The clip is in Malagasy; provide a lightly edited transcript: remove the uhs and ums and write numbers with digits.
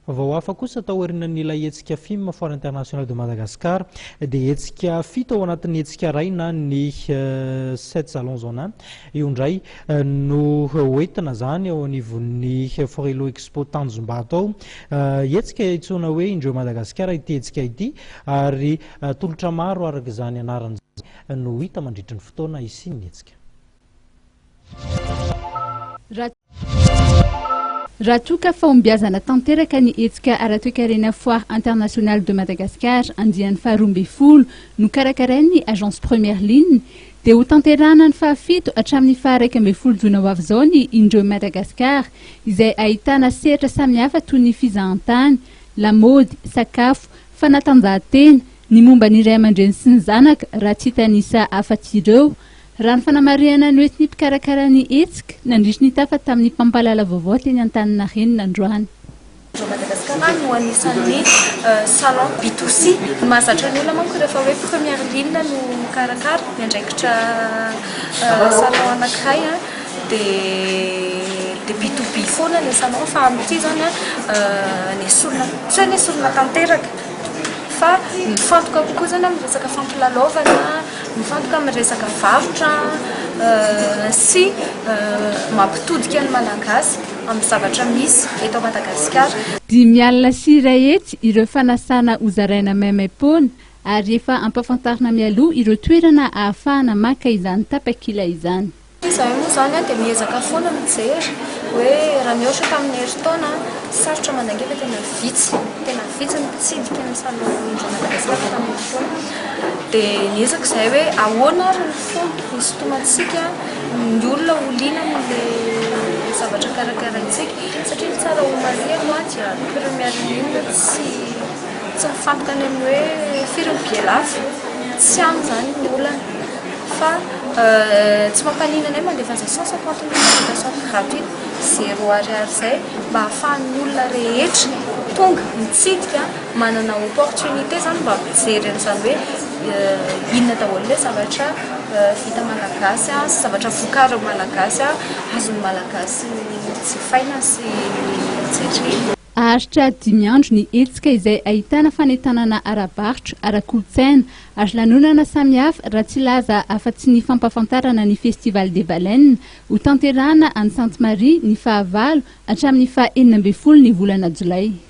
Vao hafa kosa taorina nilay hetsika film Foire internationale de Madagascar dia hetsika fito ao anatin'ny hetsika iray na ny 7 salons en un io ndray no hoentina zany ao anivon'ny Forelo Expo Tanjombato ao hetsika itsoina hoe indreo Madagascar ity hetsika ity ary tolotra maro araka izany anarany no hita mandritra ny fotoana isin'ny hetsika. Raha toka fahombiazana tanteraka ny hetsika ara-toekarena Foire internationale de Madagascar andian'ny faharoa ambin'ny folo no karakarain'ny agence première ligne dia ho tanterana ny fahafito hatramin'ny faha 1 ambin'ny folo jona ho avy izao ny indreo Madagascar izay ahitana sehatra samihafa toy ny fizahan-tany, lamaody, sakafo, fanatanjahantena, ny momba ny ray aman-dreny sy ny zanaka raha tsy hitanisa afa-tsy ireo. Raha ny fanamarihana ny hoe ny mpikarakara ny hetsika nandrisy ny tafa tamin'ny mpampalala vaovao teny Antaninarenina androany. Madagascar no anisan'ny salon B2C mahazatra ny olona manko rehefa hoe première ligne no mikarakara miandraikitra salon anankiray dia B2B foana ilay salon fa amin'ity zany tsy ny solona tanteraka fa mifantoka kokoa zany amin'ny resaka fampilalaovana, mifantoka amin'ny resaka varotra sy mampitodika ny malagasy amin'ny zavatra misy eto Madagasikara. 5 alina sy iray hetsy ireo fanasana hozaraina maimaimpoana ary efa ampafantarina mialoha ireo toerana ahafahana maka izany tapakila izany. Izahay moa zany dia miezaka foana mijery hoe raha mihoatra tamin'ny herintaona sarotra mandangeva tena vitsy ny mpitsidika ny salon indreo Madagasikara tamin'ny fotoana dia niezaka izahay hoe ahoana ary ny fomba hisintomantsika ny olona ho liana amin'ilay zavatra karakaraintsika satria tsara ho marihana dia première ligne tsy mifantoka any amin'ny hoe firy ny bielafo tsy any zany ny olana fa tsy mampaninana ay mandefa 150 000 gratuite 0 ariary izay mba hahafahan'ny olona rehetra tonga mitsidika manana opportunité zany mba mijery an'izany hoe inona daholo ilay zavatra vita malagasy sy zavatra vokarin'ny malagasy azon'ny malagasy jifaina sy mijery. Aharitra 5 andro ny hetsika izay ahitana fanentanana ara-barotra, ara-kolontsaina ary lanonana samihafa raha tsy laza afa-tsy ny fampafantarana ny Festival des Baleines ho tanterahana any Sainte Marie ny faha 9 hatramin'ny faha 14 ny volana Jolay.